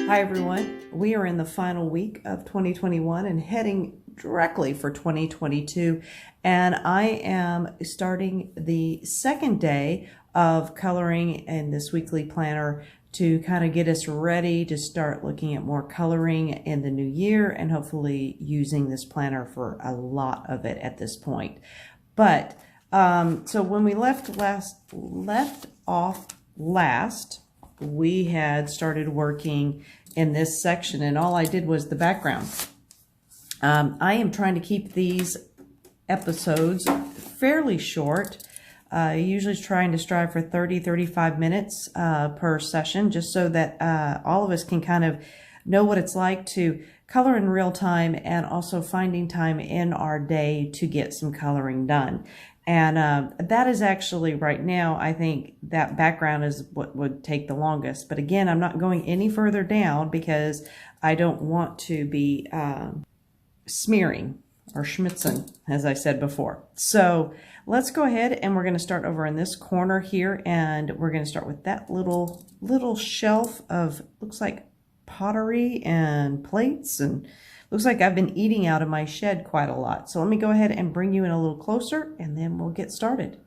Hi everyone, we are in the final week of 2021 and heading directly for 2022, and I am starting the second day of coloring in this weekly planner to kind of get us ready to start looking at more coloring in the new year and hopefully using this planner for a lot of it at this point. But so when we left off last, we had started working in this section, and all I did was the background. I am trying to keep these episodes fairly short. Usually trying to strive for 30-35 minutes per session, just so that all of us can kind of know what it's like to color in real time and also finding time in our day to get some coloring done. And that is actually right now, I think that background is what would take the longest. But again, I'm not going any further down because I don't want to be smearing or schmitzing, as I said before. So let's go ahead and we're going to start over in this corner here, and we're going to start with that little shelf of, looks like pottery and plates, and looks like I've been eating out of my shed quite a lot. So let me go ahead and bring you in a little closer and then we'll get started.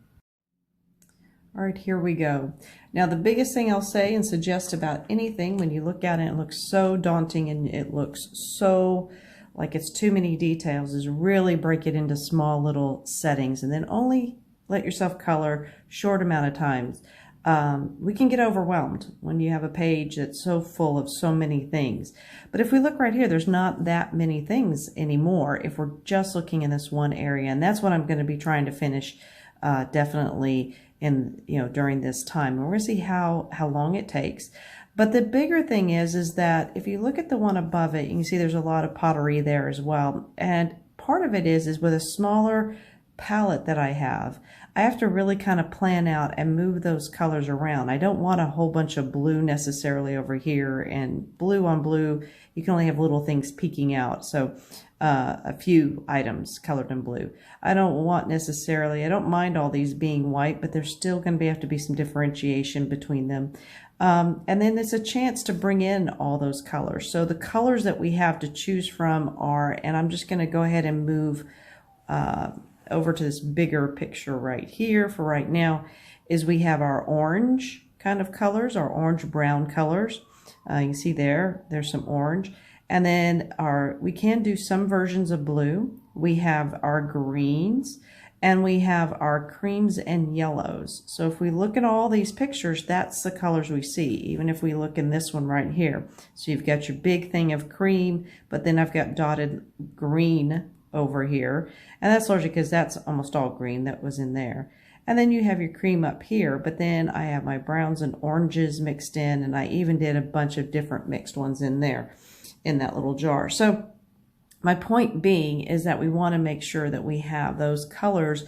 All right, here we go. Now the biggest thing I'll say and suggest about anything, when you look at it, it looks so daunting and it looks so like it's too many details, is really break it into small little settings and then only let yourself color short amount of times. We can get overwhelmed when you have a page that's so full of so many things. But if we look right here, there's not that many things anymore if we're just looking in this one area. And that's what I'm going to be trying to finish definitely in, during this time. And we're going to see how long it takes. But the bigger thing is that if you look at the one above it, you can see there's a lot of pottery there as well. And part of it is with a smaller palette that I have to really kind of plan out and move those colors around. I don't want a whole bunch of blue necessarily over here, and blue on blue, you can only have little things peeking out. So a few items colored in blue. I don't mind all these being white, but there's still going to have to be some differentiation between them. And then it's a chance to bring in all those colors. So the colors that we have to choose from are, and I'm just going to go ahead and move over to this bigger picture right here for right now, is we have our orange kind of colors, our orange brown colors. You can see there's some orange. And then we can do some versions of blue. We have our greens and we have our creams and yellows. So if we look at all these pictures, that's the colors we see, even if we look in this one right here. So you've got your big thing of cream, but then I've got dotted green over here, and that's largely because that's almost all green that was in there. And then you have your cream up here, but then I have my browns and oranges mixed in, and I even did a bunch of different mixed ones in there in that little jar. So my point being is that we want to make sure that we have those colors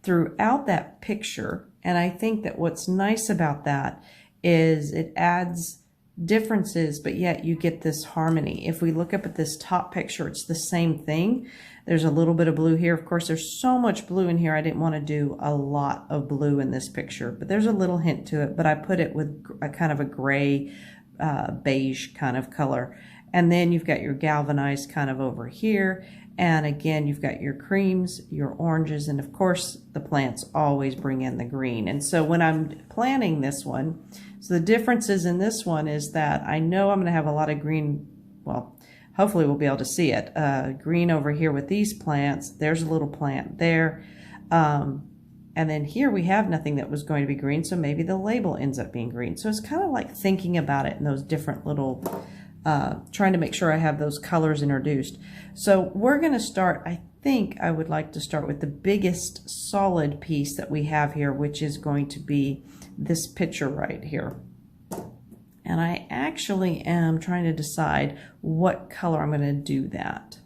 throughout that picture. And I think that what's nice about that is it adds differences, but yet you get this harmony. If we look up at this top picture, it's the same thing. There's a little bit of blue here. Of course, there's so much blue in here. I didn't want to do a lot of blue in this picture, but there's a little hint to it. But I put it with a kind of a gray, beige kind of color. And then you've got your galvanized kind of over here. And again, you've got your creams, your oranges, and of course, the plants always bring in the green. And so when I'm planning this one, so the differences in this one is that I know I'm going to have a lot of green. Well, hopefully we'll be able to see it. Green over here with these plants. There's a little plant there. And then here we have nothing that was going to be green, so maybe the label ends up being green. So it's kind of like thinking about it in those different little, trying to make sure I have those colors introduced. So we're going to start, I think I would like to start with the biggest solid piece that we have here, which is going to be this picture right here. And I actually am trying to decide what color I'm going to do that.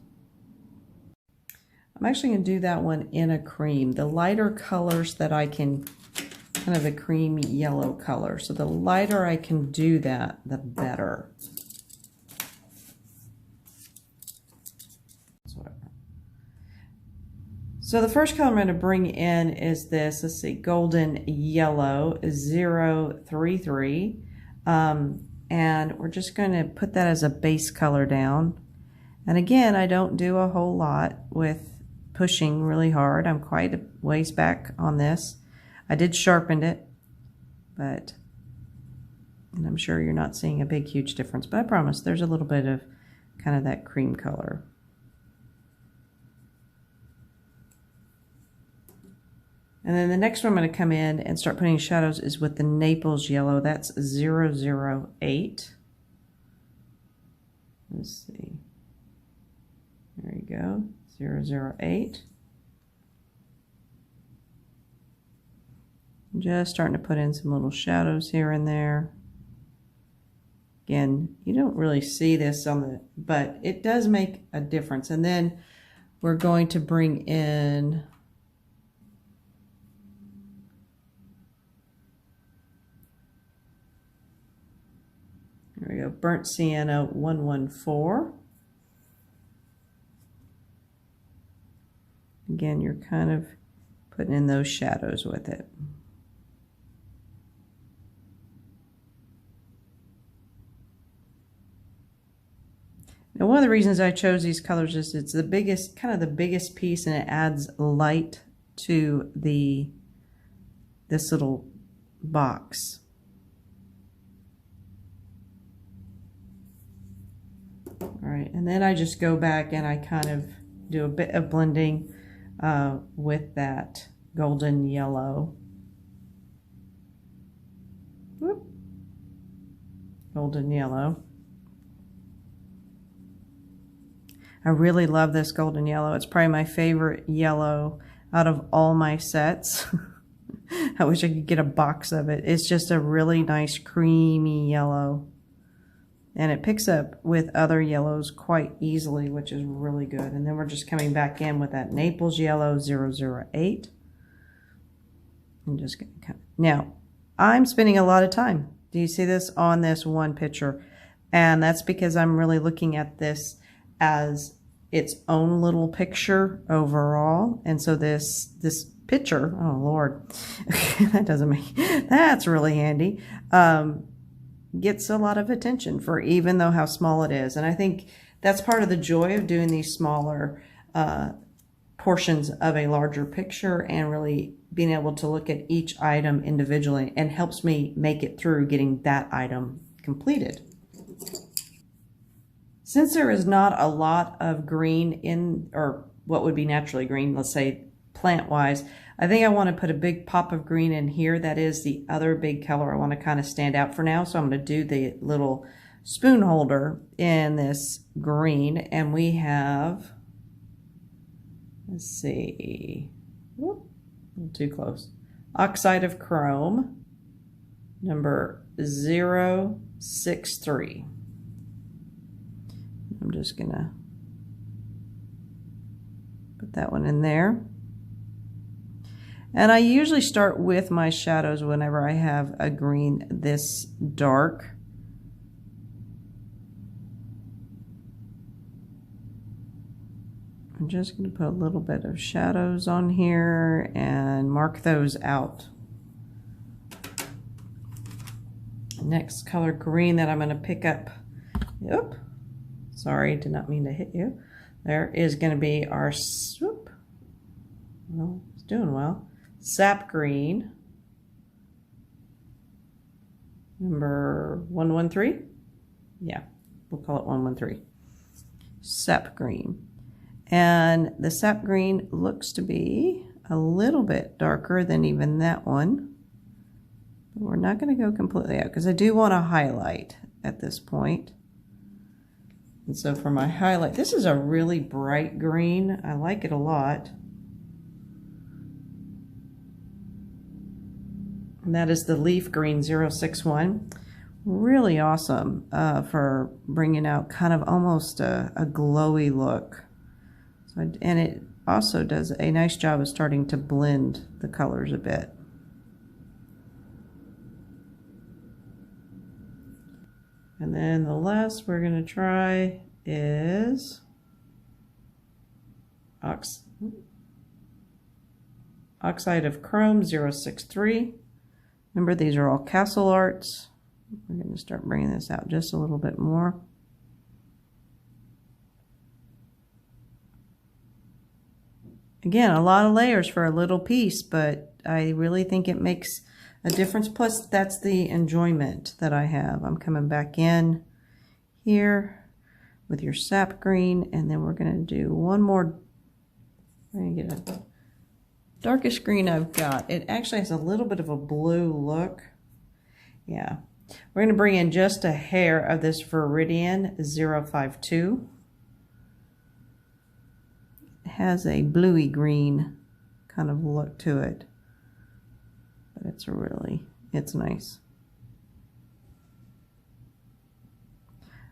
I'm actually going to do that one in a cream. The lighter colors that I can, kind of a cream yellow color. So the lighter I can do that, the better. So the first color I'm going to bring in is this, let's see, golden yellow 033. And we're just going to put that as a base color down. And again, I don't do a whole lot with pushing really hard. I'm quite a ways back on this. I did sharpen it, but and I'm sure you're not seeing a big, huge difference, but I promise there's a little bit of kind of that cream color. And then the next one I'm going to come in and start putting shadows is with the Naples yellow. That's 008. Let's see. There you go, 008. I'm just starting to put in some little shadows here and there. Again, you don't really see this on the, but it does make a difference. And then we're going to bring in there we go, Burnt Sienna 114. Again, you're kind of putting in those shadows with it. Now, one of the reasons I chose these colors is it's the biggest, kind of the biggest piece, and it adds light to this little box. All right, and then I just go back and I kind of do a bit of blending with that golden yellow. Whoop. Golden yellow. I really love this golden yellow. It's probably my favorite yellow out of all my sets. I wish I could get a box of it. It's just a really nice creamy yellow. And it picks up with other yellows quite easily, which is really good. And then we're just coming back in with that Naples yellow 008. I'm just going to come. Now, I'm spending a lot of time. Do you see this on this one picture? And that's because I'm really looking at this as its own little picture overall. And so this picture, oh Lord, that doesn't make, that's really handy, gets a lot of attention for even though how small it is. And I think that's part of the joy of doing these smaller portions of a larger picture and really being able to look at each item individually, and helps me make it through getting that item completed. Since there is not a lot of green in, or what would be naturally green, let's say plant-wise, I think I want to put a big pop of green in here. That is the other big color I want to kind of stand out for now. So I'm going to do the little spoon holder in this green. And we have, let's see, whoop, a little too close. Oxide of Chrome, number 063. I'm just going to put that one in there. And I usually start with my shadows whenever I have a green this dark. I'm just going to put a little bit of shadows on here and mark those out. Next color green that I'm going to pick up. Yep. Sorry, did not mean to hit you. There is going to be our, whoop. Well, it's doing well. Sap Green, number 113. Yeah, we'll call it 113. Sap Green. And the Sap Green looks to be a little bit darker than even that one. But we're not going to go completely out because I do want to highlight at this point. And so for my highlight, this is a really bright green. I like it a lot. And that is the Leaf Green 061. Really awesome for bringing out kind of almost a glowy look. So, and it also does a nice job of starting to blend the colors a bit. And then the last we're going to try is Oxide of Chrome 063. Remember, these are all Castle Arts. We're going to start bringing this out just a little bit more. Again, a lot of layers for a little piece, but I really think it makes a difference. Plus, that's the enjoyment that I have. I'm coming back in here with your sap green, and then we're going to do one more. I'm going to get a darkest green I've got. It actually has a little bit of a blue look. Yeah. We're going to bring in just a hair of this Viridian 052. It has a bluey green kind of look to it, but it's nice.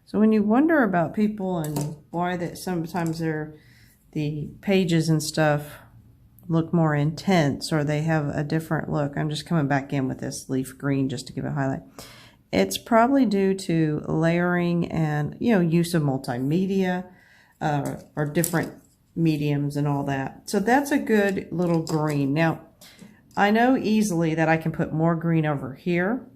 So when you wonder about people and why that sometimes the pages and stuff look more intense or they have a different look, I'm just coming back in with this leaf green just to give a highlight. It's probably due to layering and, use of multimedia or different mediums and all that. So that's a good little green. Now, I know easily that I can put more green over here.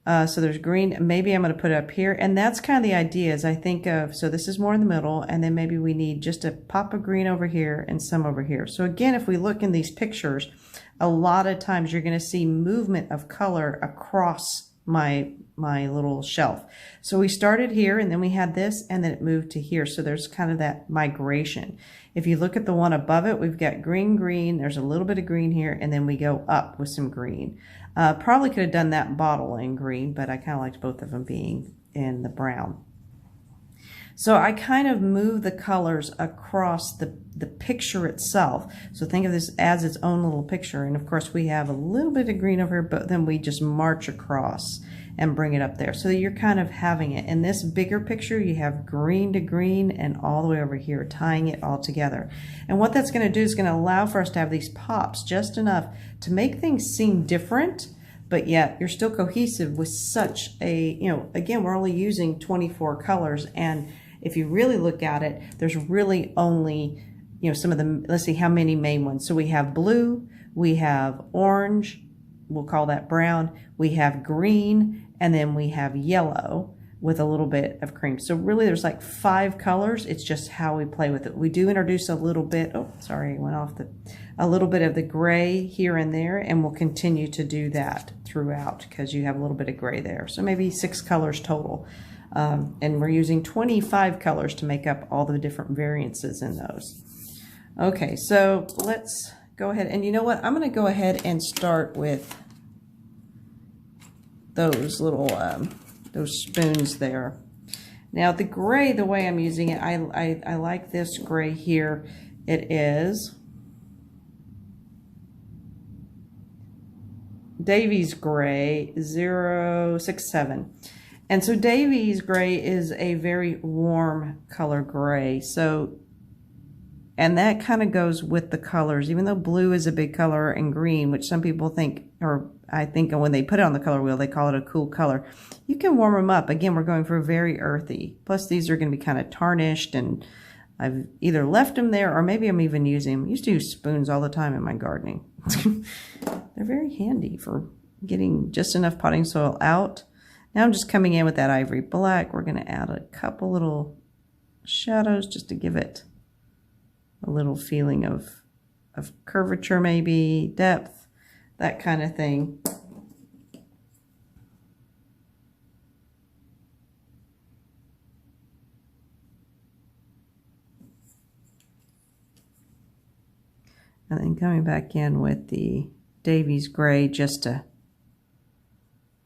So there's green, maybe I'm going to put it up here. And that's kind of the idea is I think of, so this is more in the middle, and then maybe we need just a pop of green over here and some over here. So again, if we look in these pictures, a lot of times you're going to see movement of color across my little shelf. So we started here and then we had this and then it moved to here. So there's kind of that migration. If you look at the one above it, we've got green, green, there's a little bit of green here, and then we go up with some green. Probably could have done that bottle in green, but I kind of liked both of them being in the brown. So I kind of move the colors across the picture itself. So think of this as its own little picture. And of course we have a little bit of green over here, but then we just march across and bring it up there. So you're kind of having it. In this bigger picture, you have green to green and all the way over here, tying it all together. And what that's going to do is going to allow for us to have these pops just enough to make things seem different, but yet you're still cohesive with such a, again, we're only using 24 colors. And if you really look at it, there's really only, some of the, let's see how many main ones. So we have blue, we have orange, we'll call that brown, we have green, and then we have yellow with a little bit of cream. So really there's like 5 colors. It's just how we play with it. We do introduce a little bit, a little bit of the gray here and there, and we'll continue to do that throughout because you have a little bit of gray there. So maybe 6 colors total. And we're using 25 colors to make up all the different variances in those. Okay, so let's go ahead. And you know what? I'm going to go ahead and start with those little, those spoons there. Now the gray, the way I'm using it, I like this gray here. It is Davies Gray 067. And so Davies gray is a very warm color gray. So, and that kind of goes with the colors, even though blue is a big color and green, which some people think, or I think when they put it on the color wheel, they call it a cool color. You can warm them up. Again, we're going for very earthy. Plus these are going to be kind of tarnished, and I've either left them there or maybe I'm even using them. I used to use spoons all the time in my gardening. They're very handy for getting just enough potting soil out. Now I'm just coming in with that ivory black. We're going to add a couple little shadows just to give it a little feeling of curvature, maybe depth, that kind of thing. And then coming back in with the Davies gray just to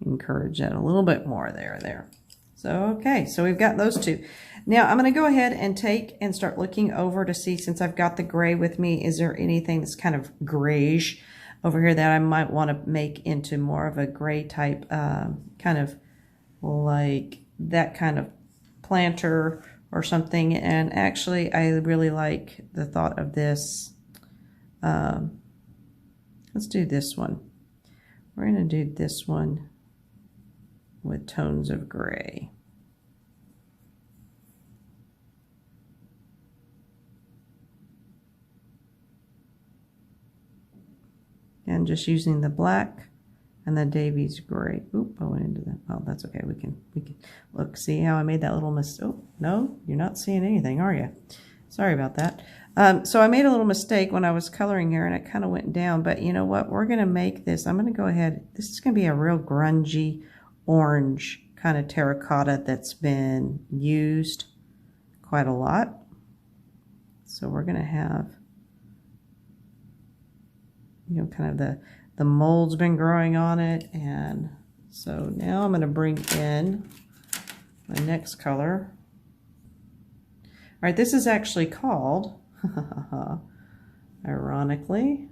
encourage that a little bit more there. So, okay, so we've got those two. Now I'm going to go ahead and take and start looking over to see, since I've got the gray with me, is there anything that's kind of grayish over here that I might want to make into more of a gray type, kind of like that kind of planter or something. And actually, I really like the thought of this. Let's do this one. We're going to do this one with tones of gray. And just using the black And the Davies gray. Oop, I went into that. Oh, that's okay. We can look. See how I made that little mistake? Oh, no, you're not seeing anything, are you? Sorry about that. So I made a little mistake when I was coloring here, and it kind of went down. But you know what? We're going to make this. I'm going to go ahead. This is going to be a real grungy orange kind of terracotta that's been used quite a lot. So we're going to have, you know, kind of the mold's been growing on it. And so now I'm going to bring in my next color. All right, this is actually called, ironically,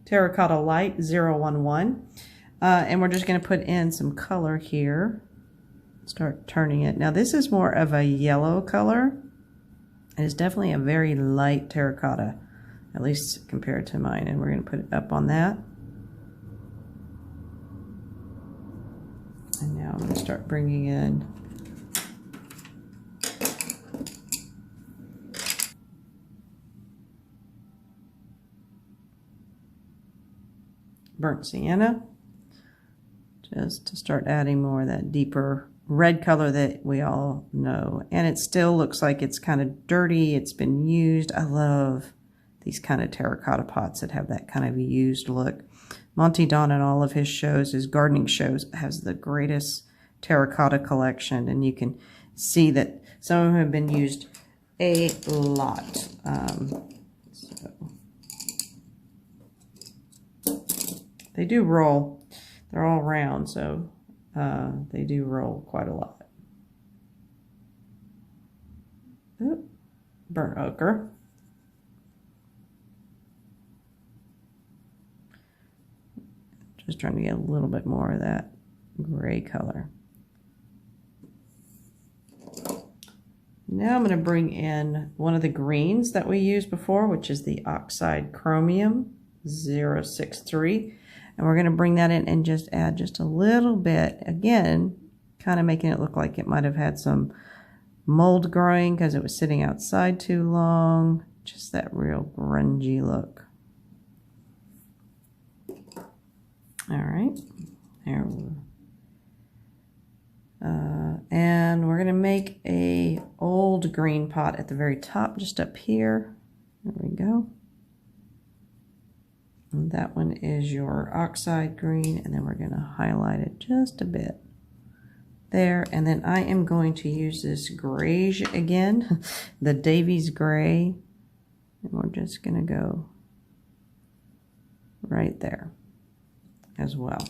Terracotta Light 011. And we're just going to put in some color here. Start turning it. Now this is more of a yellow color. It is definitely a very light terracotta, at least compared to mine. And we're going to put it up on that. And now I'm going to start bringing in burnt sienna, just to start adding more of that deeper red color that we all know. And it still looks like it's kind of dirty. It's been used. I love these kind of terracotta pots that have that kind of used look. Monty Don in all of his shows, his gardening shows, has the greatest terracotta collection, and you can see that some of them have been used a lot. They do roll. They're all round, so they do roll quite a lot. Ooh, burnt ochre. Just trying to get a little bit more of that gray color. Now I'm going to bring in one of the greens that we used before, which is the Oxide Chromium 063. And we're going to bring that in and just add just a little bit. Again, kind of making it look like it might have had some mold growing because it was sitting outside too long. Just that real grungy look. All right. There we go. And we're going to make a old green pot at the very top, just up here. There we go. And that one is your Oxide Green, and then we're going to highlight it just a bit there. And then I am going to use this grayish again, the Davies Gray, and we're just going to go right there as well.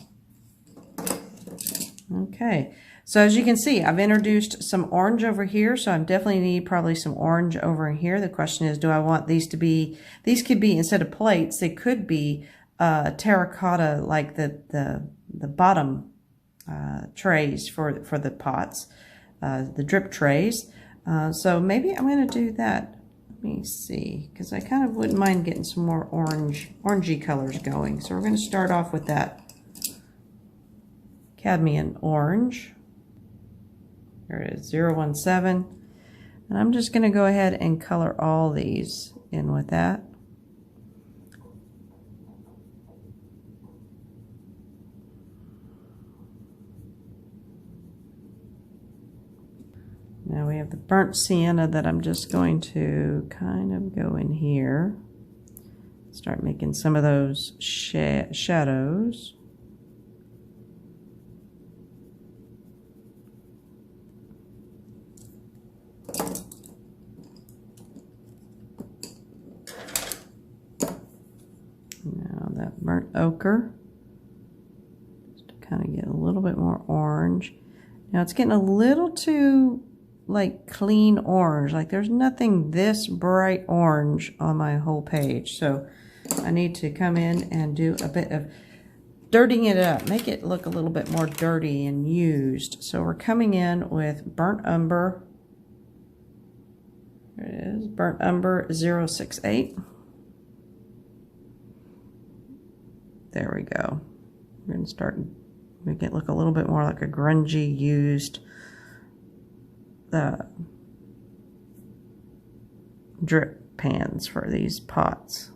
Okay, so as you can see, I've introduced some orange over here, so I definitely need probably some orange over here. The question is, do I want these to be, these could be, instead of plates, they could be terracotta, like the bottom trays for the pots, the drip trays. So maybe I'm going to do that. Let me see, because I kind of wouldn't mind getting some more orangey colors going. So we're going to start off with that cadmium orange. There it is, 017. And I'm just going to go ahead and color all these in with that. Now we have the burnt sienna that I'm just going to kind of go in here. Start making some of those shadows. Now that burnt ochre, just to kind of get a little bit more orange. Now it's getting a little too like clean orange, like there's nothing this bright orange on my whole page. So I need to come in and do a bit of dirtying it up, make it look a little bit more dirty and used. So we're coming in with burnt umber. There it is, burnt umber 068. There we go. We're going to start making it look a little bit more like a grungy used drip pans for these pots.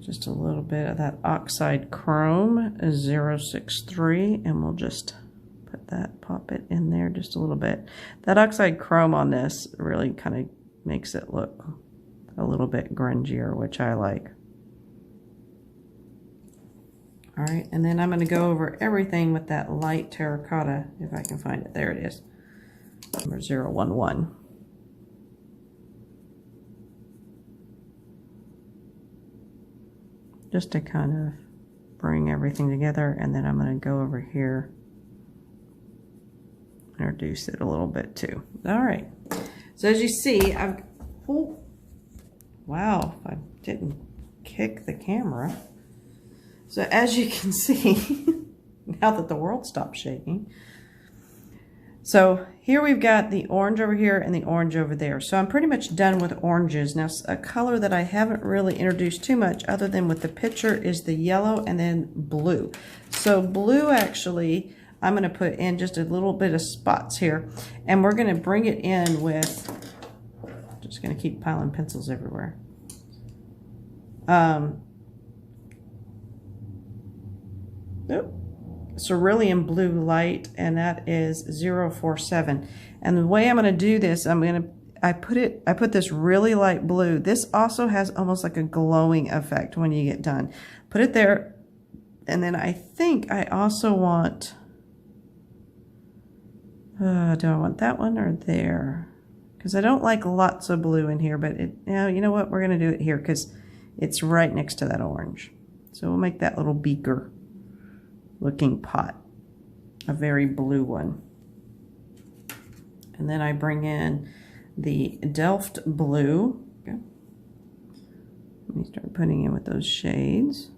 just a little bit of that oxide chrome 063, and we'll just put that, pop it in there just a little bit. That oxide chrome on this really kind of makes it look a little bit grungier, which I like. All right, and then I'm going to go over everything with that light terracotta, if I can find it. There it is, number 011. Just to kind of bring everything together, and then I'm going to go over here and reduce it a little bit too. All right, so as you see, I've, oh, wow, I didn't kick the camera. So as you can see, now that the world stopped shaking, so here we've got the orange over here and the orange over there. So I'm pretty much done with oranges. Now, a color that I haven't really introduced too much other than with the picture is the yellow and then blue. So blue, actually, I'm going to put in just a little bit of spots here, and we're going to bring it in with, just going to keep piling pencils everywhere. Cerulean blue light, and that is 047. And the way I'm going to do this, I put this really light blue. This also has almost like a glowing effect when you get done. Put it there, and then I think I also want, do I want that one or there? Because I don't like lots of blue in here, but you know what? We're going to do it here because it's right next to that orange. So we'll make that little beaker looking pot a very blue one. And then I bring in the Delft blue. Okay. Let me start putting in with those shades.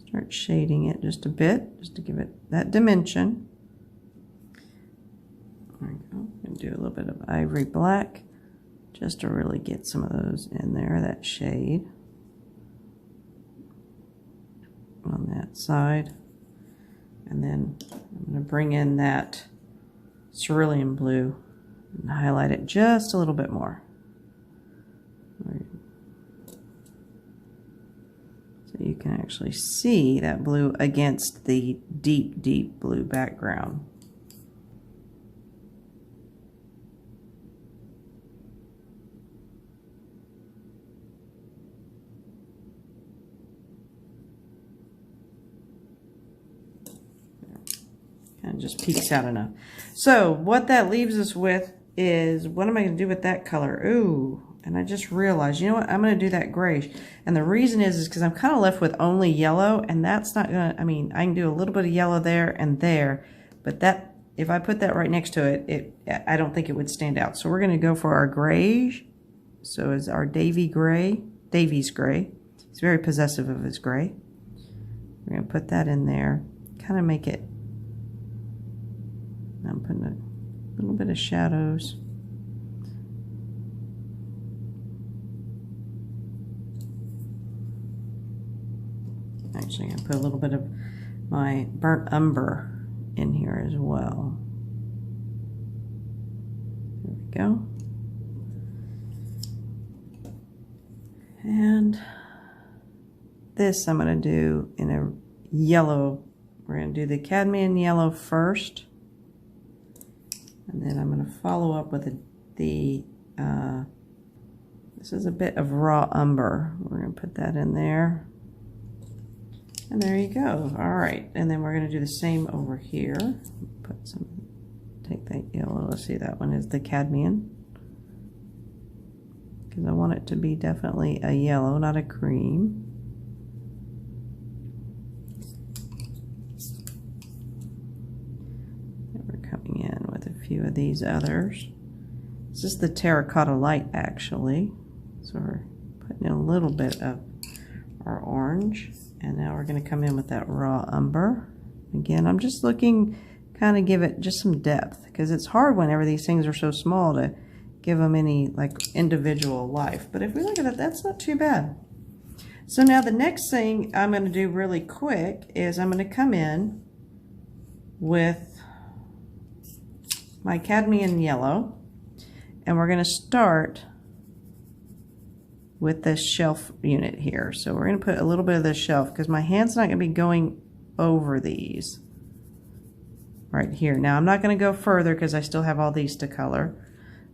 Start shading it just a bit, just to give it that dimension. There we go. I'm going to do a little bit of ivory black just to really get some of those in there, that shade on that side. And then I'm going to bring in that cerulean blue and highlight it just a little bit more. So you can actually see that blue against the deep, deep blue background. And just peeks out enough. So what that leaves us with is, what am I going to do with that color? Ooh, and I just realized, you know what? I'm going to do that grayish. And the reason is because I'm kind of left with only yellow, and that's not going to, I mean, I can do a little bit of yellow there and there, but that, if I put that right next to it, I don't think it would stand out. So we're going to go for our grayish. So it's our Davy's gray. It's very possessive of his gray. We're going to put that in there, kind of make it, I'm putting a little bit of shadows. Actually, I'm going to put a little bit of my burnt umber in here as well. There we go. And this I'm going to do in a yellow. We're going to do the cadmium yellow first. And then I'm going to follow up with this is a bit of raw umber. We're going to put that in there. And there you go. All right. And then we're going to do the same over here. Put some, take that yellow. Let's see, that one is the cadmium. Because I want it to be definitely a yellow, not a cream. Coming in with a few of these others. This is the terracotta light, actually. So we're putting in a little bit of our orange. And now we're going to come in with that raw umber. Again, I'm just looking, kind of give it just some depth, because it's hard whenever these things are so small to give them any like individual life. But if we look at it, that's not too bad. So now the next thing I'm going to do really quick is I'm going to come in with my cadmium yellow, and we're going to start with this shelf unit here. So we're going to put a little bit of this shelf because my hand's not going to be going over these right here. Now I'm not going to go further because I still have all these to color,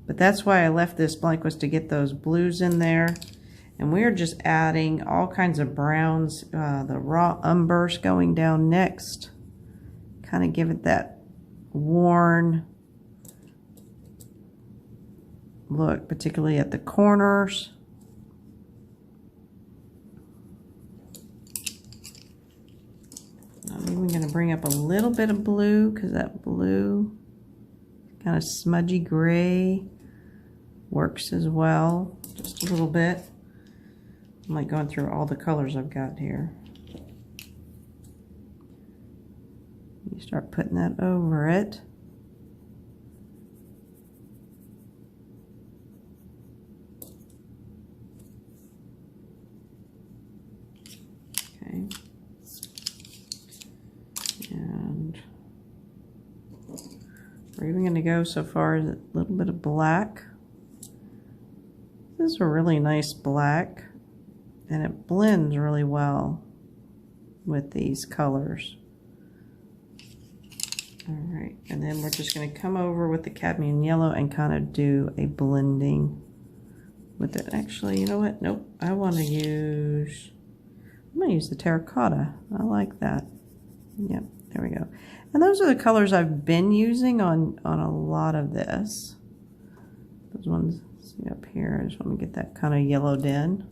but that's why I left this blank, was to get those blues in there. And we're just adding all kinds of browns, the raw umbers going down next, kind of give it that worn look, particularly at the corners. I'm even going to bring up a little bit of blue because that blue, kind of smudgy gray, works as well, just a little bit. I'm like going through all the colors I've got here. You start putting that over it. Okay. And we're even going to go so far as a little bit of black. This is a really nice black, and it blends really well with these colors. All right, and then we're just going to come over with the cadmium yellow and kind of do a blending with it. Actually, you know what? Nope, I'm going to use the terracotta. I like that. Yep, there we go. And those are the colors I've been using on a lot of this. Those ones, see up here, I just want to get that kind of yellowed in.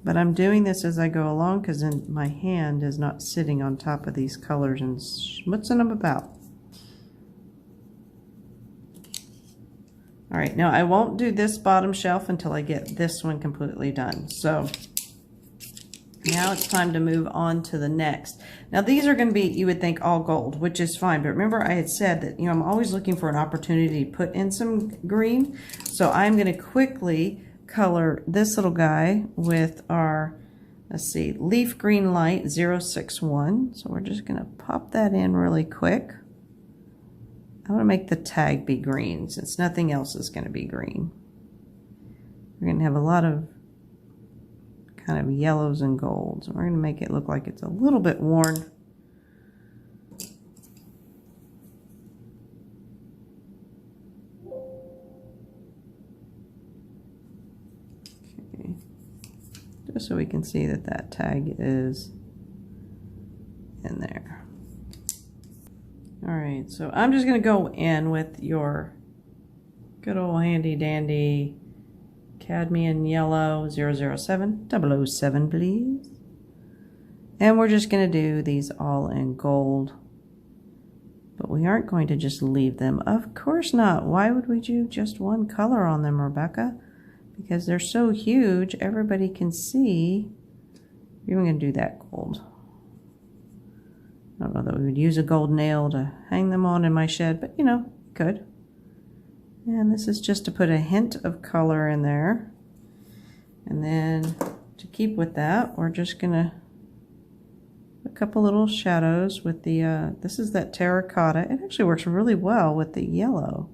But I'm doing this as I go along because my hand is not sitting on top of these colors and schmutzing them about. All right, now I won't do this bottom shelf until I get this one completely done. So now it's time to move on to the next. Now these are going to be, you would think, all gold, which is fine. But remember I had said that, I'm always looking for an opportunity to put in some green. So I'm going to quickly color this little guy with our, let's see, leaf green light 061. So we're just going to pop that in really quick. I want to make the tag be green since nothing else is going to be green. We're going to have a lot of kind of yellows and golds. We're going to make it look like it's a little bit worn. Okay. Just so we can see that that tag is in there. All right, so I'm just going to go in with your good old handy dandy cadmium yellow 007, 007 please. And we're just going to do these all in gold. But we aren't going to just leave them. Of course not. Why would we do just one color on them, Rebecca? Because they're so huge, everybody can see. We're even going to do that gold. I don't know that we would use a gold nail to hang them on in my shed, but could. And this is just to put a hint of color in there. And then to keep with that, we're just going to a couple little shadows with the, this is that terracotta. It actually works really well with the yellow.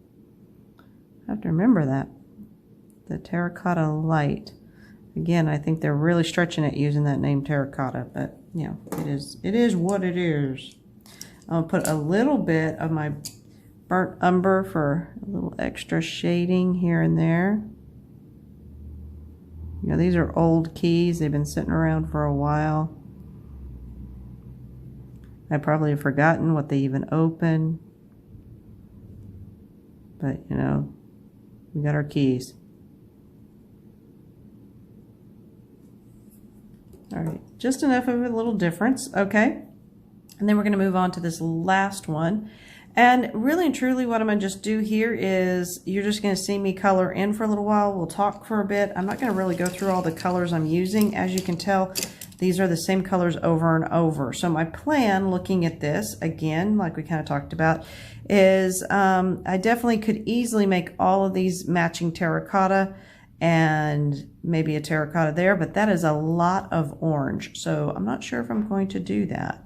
I have to remember that. The terracotta light. Again, I think they're really stretching it using that name terracotta, but it is what it is. I'll put a little bit of my burnt umber for a little extra shading here and there. These are old keys. They've been sitting around for a while. I probably have forgotten what they even open. But, we got our keys. All right, just enough of a little difference, okay? And then we're going to move on to this last one. And really and truly what I'm going to just do here is you're just going to see me color in for a little while. We'll talk for a bit. I'm not going to really go through all the colors I'm using. As you can tell, these are the same colors over and over. So my plan looking at this, again, like we kind of talked about, is I definitely could easily make all of these matching terracotta and maybe a terracotta there, but that is a lot of orange. So I'm not sure if I'm going to do that.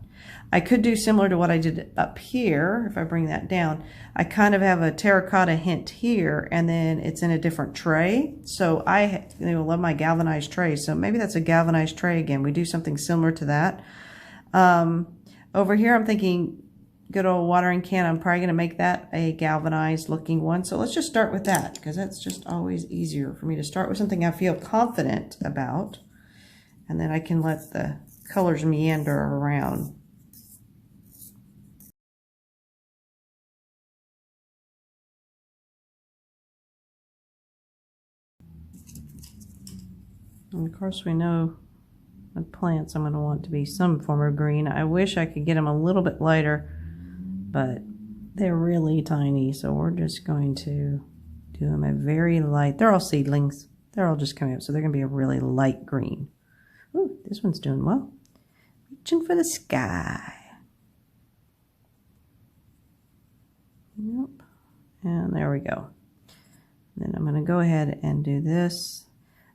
I could do similar to what I did up here. If I bring that down, I kind of have a terracotta hint here, and then it's in a different tray. So I love my galvanized tray. So maybe that's a galvanized tray again. We do something similar to that. Over here, I'm thinking good old watering can. I'm probably going to make that a galvanized looking one. So let's just start with that, because that's just always easier for me to start with something I feel confident about. And then I can let the colors meander around. And of course we know the plants I'm going to want to be some form of green. I wish I could get them a little bit lighter, but they're really tiny, so we're just going to do them a very light. They're all seedlings. They're all just coming up, so they're going to be a really light green. Ooh, this one's doing well. Reaching for the sky. Yep. And there we go. Then I'm going to go ahead and do this.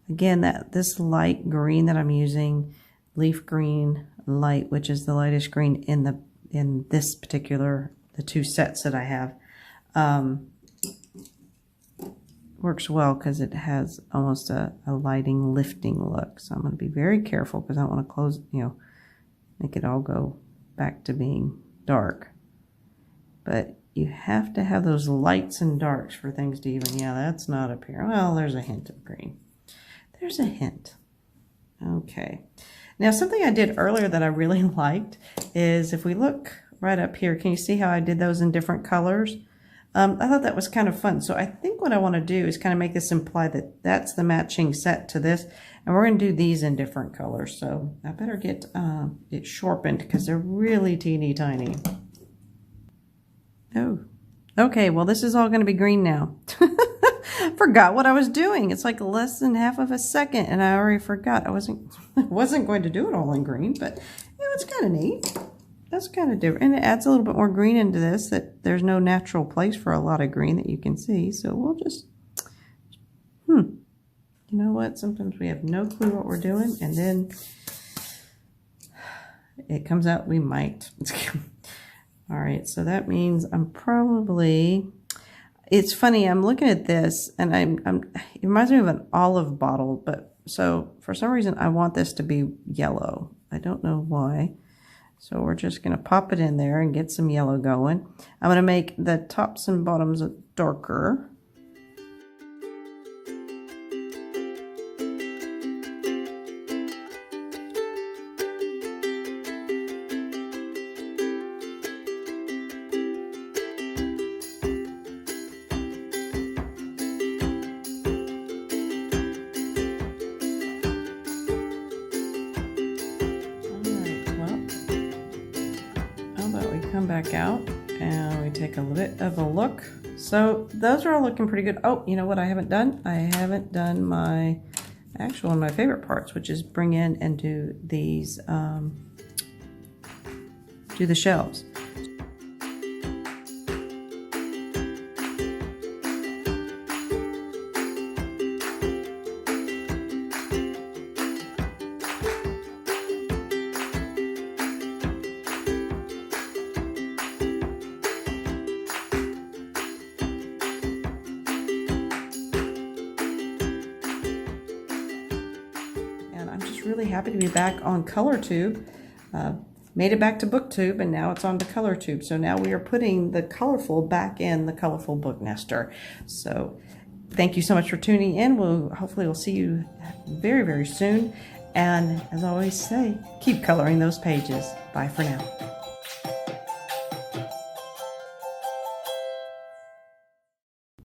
Again, this light green that I'm using, leaf green light, which is the lightest green in this particular, the two sets that I have, works well because it has almost a lighting, lifting look. So I'm going to be very careful because I don't want to close, make it all go back to being dark. But you have to have those lights and darks for things to even, that's not up here. Well, there's a hint of green. There's a hint. Okay. Now, something I did earlier that I really liked is if we look right up here, can you see how I did those in different colors? I thought that was kind of fun. So I think what I want to do is kind of make this imply that that's the matching set to this. And we're going to do these in different colors. So I better get it sharpened because they're really teeny tiny. Oh, okay. Well, this is all going to be green now. Forgot what I was doing. It's like less than half of a second, and I already forgot. I wasn't going to do it all in green, but it's kind of neat. That's kind of different, and it adds a little bit more green into this. That there's no natural place for a lot of green that you can see. So we'll just, you know what? Sometimes we have no clue what we're doing, and then it comes out we might. All right, so that means I'm probably. It's funny, I'm looking at this and it reminds me of an olive bottle, but so for some reason I want this to be yellow. I don't know why. So we're just going to pop it in there and get some yellow going. I'm going to make the tops and bottoms darker. Come back out and we take a little bit of a look. So those are all looking pretty good. Oh, you know what I haven't done? I haven't done my one of my favorite parts, which is bring in and do these, do the shelves. Really happy to be back on ColorTube. Made it back to BookTube, and now it's on to ColorTube. So now we are putting the colorful back in the Colorful Booknester. So thank you so much for tuning in. Hopefully we'll see you very, very soon. And as I always say, keep coloring those pages. Bye for now.